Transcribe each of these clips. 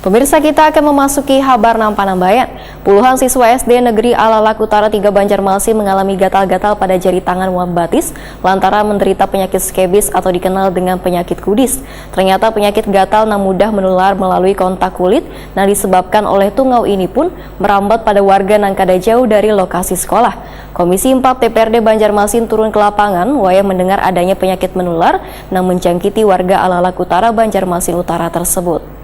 Pemirsa, kita akan memasuki kabar Nampanambayan. Puluhan siswa SD Negeri Alalak Utara 3 Banjarmasin mengalami gatal-gatal pada jari tangan Wambatis lantaran menderita penyakit skebis atau dikenal dengan penyakit kudis. Ternyata penyakit gatal yang mudah menular melalui kontak kulit yang disebabkan oleh tungau ini pun merambat pada warga yang kada jauh dari lokasi sekolah. Komisi 4 DPRD Banjarmasin turun ke lapangan wayah mendengar adanya penyakit menular yang menjangkiti warga Alalak Utara Banjarmasin Utara tersebut.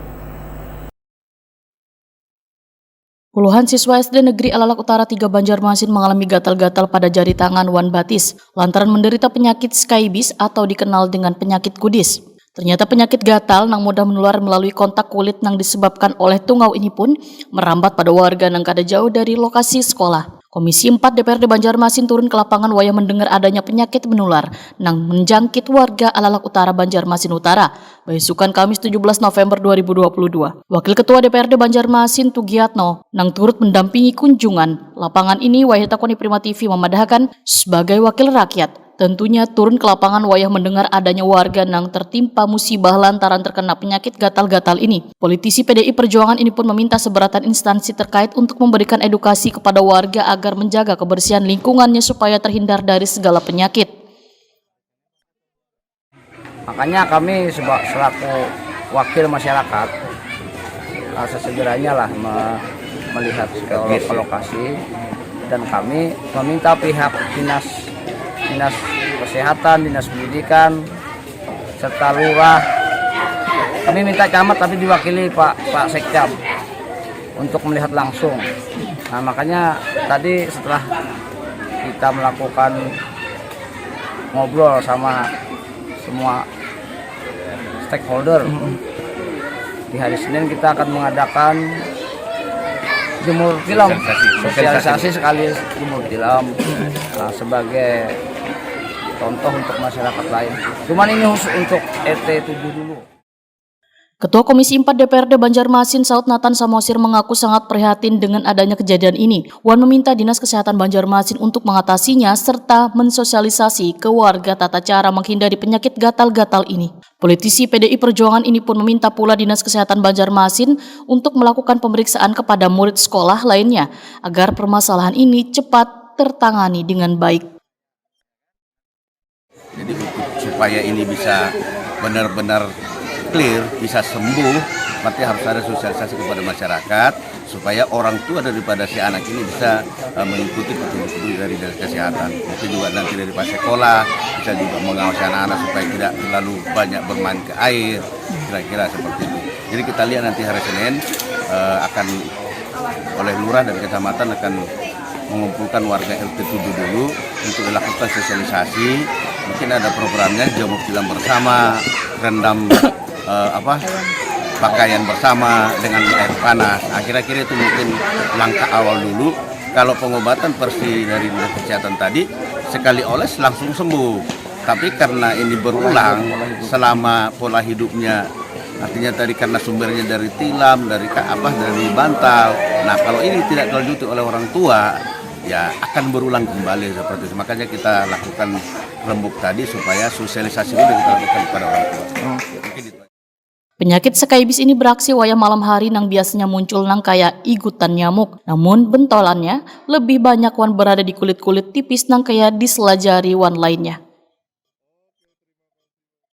Puluhan siswa SD Negeri Alalak Utara 3 Banjarmasin mengalami gatal-gatal pada jari tangan Wambatis lantaran menderita penyakit skebis atau dikenal dengan penyakit kudis. Ternyata penyakit gatal yang mudah menular melalui kontak kulit yang disebabkan oleh tungau ini pun merambat pada warga yang kada jauh dari lokasi sekolah. Komisi 4 DPRD Banjarmasin turun ke lapangan wayah mendengar adanya penyakit menular yang menjangkit warga Alalak Utara Banjarmasin Utara. Besukan Kamis 17 November 2022. Wakil Ketua DPRD Banjarmasin Tugiatno yang turut mendampingi kunjungan lapangan ini wayah takoni Prima TV memadahkan sebagai wakil rakyat. Tentunya turun ke lapangan wayah mendengar adanya warga yang tertimpa musibah lantaran terkena penyakit gatal-gatal ini. Politisi PDI Perjuangan ini pun meminta seberatan instansi terkait untuk memberikan edukasi kepada warga agar menjaga kebersihan lingkungannya supaya terhindar dari segala penyakit. Makanya kami selaku wakil masyarakat sesegeranya lah melihat ke lokasi dan kami meminta pihak Dinas Kesehatan, Dinas Pendidikan, serta Lurah. Kami minta camat tapi diwakili Pak Sekcam untuk melihat langsung. Nah, makanya tadi setelah kita melakukan ngobrol sama semua stakeholder, di hari Senin kita akan mengadakan jemur tilam, sosialisasi sekali jemur tilam sebagai contoh untuk masyarakat lain. Cuman ini khusus untuk RT 7 dulu. Ketua Komisi 4 DPRD Banjarmasin Saud Nathan Samosir mengaku sangat prihatin dengan adanya kejadian ini. Wan meminta Dinas Kesehatan Banjarmasin untuk mengatasinya serta mensosialisasi ke warga tata cara menghindari penyakit gatal-gatal ini. Politisi PDI Perjuangan ini pun meminta pula Dinas Kesehatan Banjarmasin untuk melakukan pemeriksaan kepada murid sekolah lainnya agar permasalahan ini cepat tertangani dengan baik. Jadi supaya ini bisa benar-benar clear, bisa sembuh, berarti harus ada sosialisasi kepada masyarakat supaya orang tua daripada si anak ini bisa mengikuti petunjuk dari kesehatan. Mungkin juga nanti dari pas sekolah bisa juga mengawasi anak-anak supaya tidak terlalu banyak bermain ke air, kira-kira seperti itu. Jadi kita lihat nanti hari Senin akan oleh lurah dan kecamatan akan mengumpulkan warga RT 7 dulu untuk melakukan sosialisasi. Mungkin ada programnya jemur tilam bersama, rendam pakaian bersama dengan air panas. Kira-kira itu mungkin langkah awal dulu. Kalau pengobatan versi dari Dinas Kesehatan tadi sekali oles langsung sembuh. Tapi karena ini berulang selama pola hidupnya, artinya tadi karena sumbernya dari tilam, dari bantal. Nah, kalau ini tidak dilanjuti oleh orang tua, ya akan berulang kembali seperti itu. Makanya kita lakukan rembuk tadi supaya sosialisasi itu kita lakukan kepada orang tua. Penyakit skebis ini beraksi wayah malam hari yang biasanya muncul nang kayak igutan nyamuk. Namun bentolannya lebih banyak wan berada di kulit-kulit tipis nang kayak di sela jari wan lainnya.